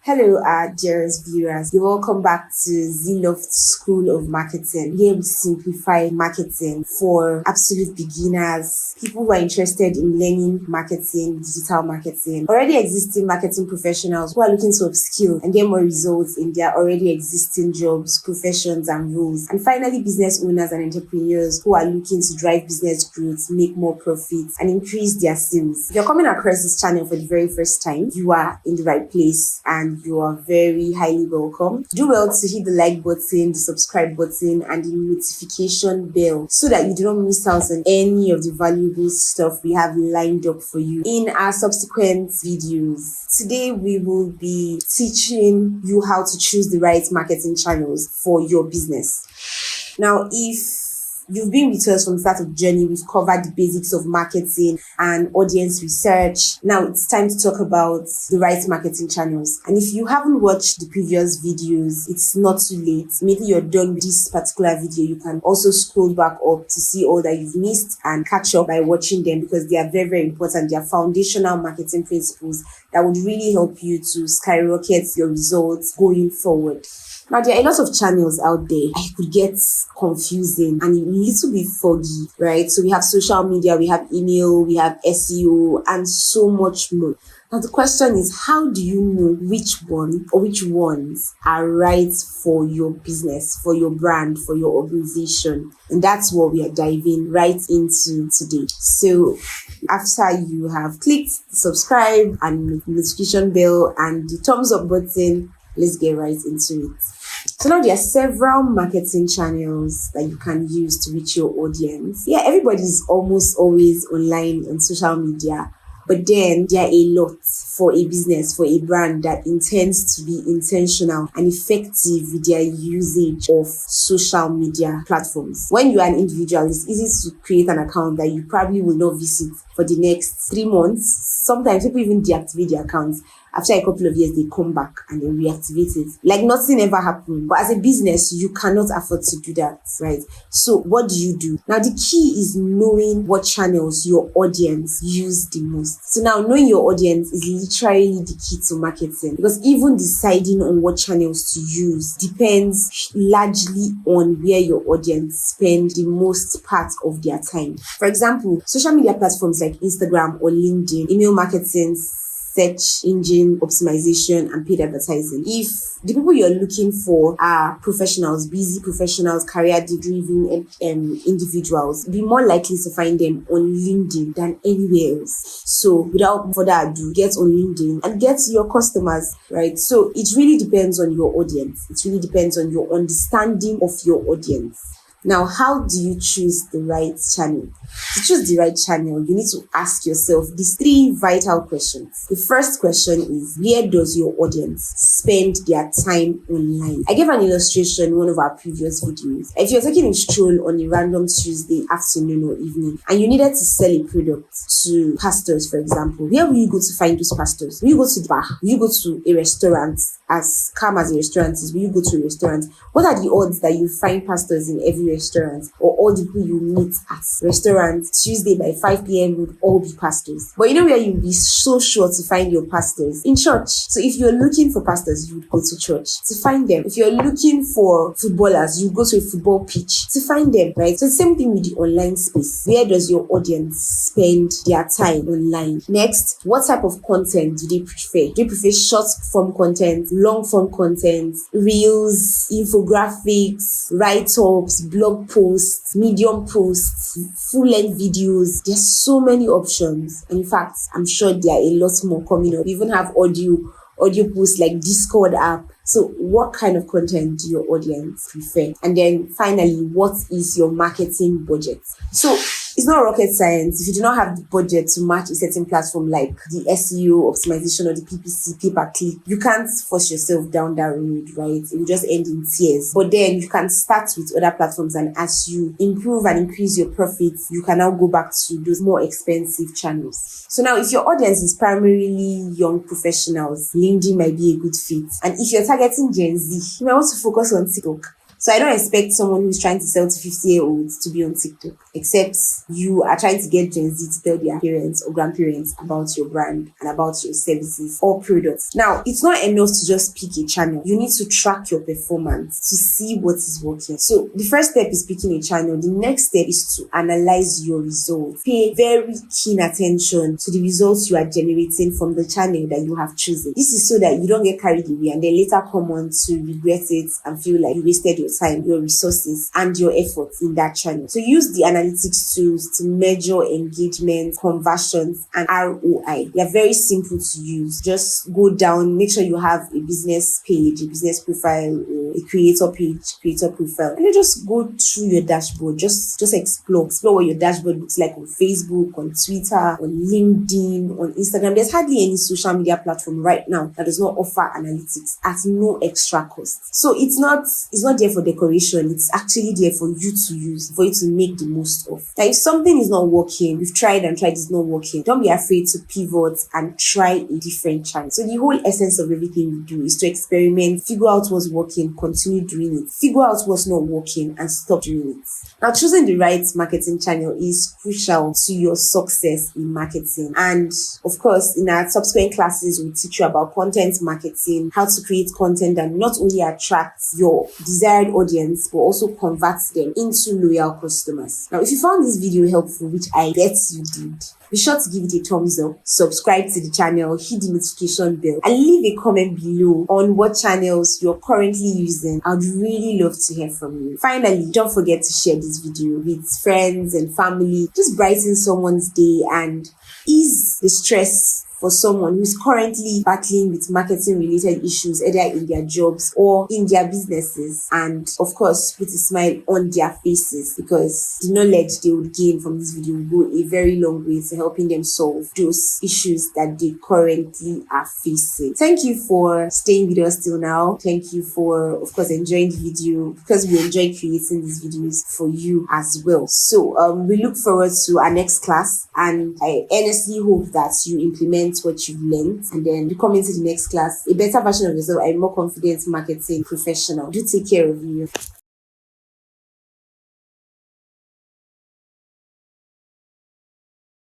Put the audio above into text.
Hello, dearest viewers. You're welcome back to Zloft School of Marketing. Here we simplify marketing for absolute beginners, people who are interested in learning marketing, digital marketing, already existing marketing professionals who are looking to upskill and get more results in their already existing jobs, professions, and roles. And finally, business owners and entrepreneurs who are looking to drive business growth, make more profits, and increase their sales. If you're coming across this channel for the very first time, you are in the right place and you are very highly welcome. Do well to hit the like button, the subscribe button, and the notification bell so that you do not miss out on any of the valuable stuff we have lined up for you in our subsequent videos. Today, we will be teaching you how to choose the right marketing channels for your business. Now, if you've been with us from the start of the journey, we've covered the basics of marketing and audience research. Now it's time to talk about the right marketing channels. And if you haven't watched the previous videos, it's not too late. Maybe you're done with this particular video. You can also scroll back up to see all that you've missed and catch up by watching them because they are very, very important. They are foundational marketing principles that would really help you to skyrocket your results going forward. Now, there are a lot of channels out there. It could get confusing and a little bit foggy, right? So we have social media, we have email, we have SEO, and so much more. Now, the question is, how do you know which one or which ones are right for your business, for your brand, for your organization? And that's what we are diving right into today. So after you have clicked subscribe and notification bell and the thumbs up button, let's get right into it. So now there are several marketing channels that you can use to reach your audience. Yeah, everybody's almost always online on social media, but then there are a lot for a business, for a brand that intends to be intentional and effective with their usage of social media platforms. When you are an individual, it's easy to create an account that you probably will not visit for the next 3 months. Sometimes people even deactivate their accounts. After a couple of years, they come back and they reactivate it. Like nothing ever happened. But as a business, you cannot afford to do that, right? So what do you do? Now, the key is knowing what channels your audience use the most. So now knowing your audience is literally the key to marketing, because even deciding on what channels to use depends largely on where your audience spend the most part of their time. For example, social media platforms like Instagram or LinkedIn, email marketing, search engine optimization, and paid advertising. If the people you're looking for are professionals, busy professionals, career-driven individuals, be more likely to find them on LinkedIn than anywhere else. So without further ado, get on LinkedIn and get your customers, right? So it really depends on your audience. It really depends on your understanding of your audience. Now, how do you choose the right channel? To choose the right channel, you need to ask yourself these 3 vital questions. The first question is, where does your audience spend their time online? I gave an illustration in one of our previous videos. If you're taking a stroll on a random Tuesday afternoon or evening and you needed to sell a product to pastors, for example, where will you go to find those pastors? Will you go to the bar? Will you go to a restaurant? As calm as a restaurant is, will you go to a restaurant? What are the odds that you find pastors in every restaurant, or all the people you meet at restaurants Tuesday by 5 p.m. would all be pastors? But you know where you'll be so sure to find your pastors? In church. So if you're looking for pastors, you would go to church to find them. If you're looking for footballers, you go to a football pitch to find them, right? So the same thing with the online space. Where does your audience spend their time online? Next, what type of content do they prefer? Do they prefer short form content, long form content, reels, infographics, write-ups, blog posts, medium posts, full-length videos? There's so many options. And in fact, I'm sure there are a lot more coming up. We even have audio posts like Discord app. So what kind of content do your audience prefer? And then finally, what is your marketing budget? So it's not rocket science. If you do not have the budget to match a certain platform like the SEO optimization or the PPC, pay-per-click, you can't force yourself down that road, right? It will just end in tears. But then you can start with other platforms, and as you improve and increase your profits, you can now go back to those more expensive channels. So now, if your audience is primarily young professionals, LinkedIn might be a good fit. And if you're targeting Gen Z, you might want to focus on TikTok. So I don't expect someone who's trying to sell to 50-year-olds to be on TikTok, except you are trying to get Gen Z to tell their parents or grandparents about your brand and about your services or products. Now, it's not enough to just pick a channel. You need to track your performance to see what is working. So the first step is picking a channel. The next step is to analyze your results. Pay very keen attention to the results you are generating from the channel that you have chosen. This is so that you don't get carried away and then later come on to regret it and feel like you wasted your time, your resources, and your effort in that channel. So use the analytics tools to measure engagement, conversions, and ROI. They are very simple to use. Just go down, make sure you have a business page, a business profile, or a creator page, creator profile, and then just go through your dashboard. Just explore what your dashboard looks like on Facebook, on Twitter, on LinkedIn, on Instagram. There's hardly any social media platform right now that does not offer analytics at no extra cost. So it's not there for decoration. It's actually there for you to use, for you to make the most of. Now, if something is not working, you've tried, it's not working, don't be afraid to pivot and try a different channel. So the whole essence of everything we do is to experiment, figure out what's working, continue doing it, figure out what's not working, and stop doing it. Now, choosing the right marketing channel is crucial to your success in marketing. And of course, in our subsequent classes, we'll teach you about content marketing, how to create content that not only attracts your desired audience, but also converts them into loyal customers. Now, if you found this video helpful, which I bet you did, be sure to give it a thumbs up, subscribe to the channel, hit the notification bell, and leave a comment below on what channels you're currently using. I'd really love to hear from you. Finally, don't forget to share this video with friends and family. Just brighten someone's day and ease the stress for someone who's currently battling with marketing related issues, either in their jobs or in their businesses, and of course put a smile on their faces, because the knowledge they would gain from this video will go a very long way to helping them solve those issues that they currently are facing. Thank you for staying with us till now. Thank you for, of course, enjoying the video, because we enjoy creating these videos for you as well. So we look forward to our next class, and I earnestly hope that you implement what you've learned and then you come into the next class a better version of yourself, a more confident marketing professional. Do take care of you.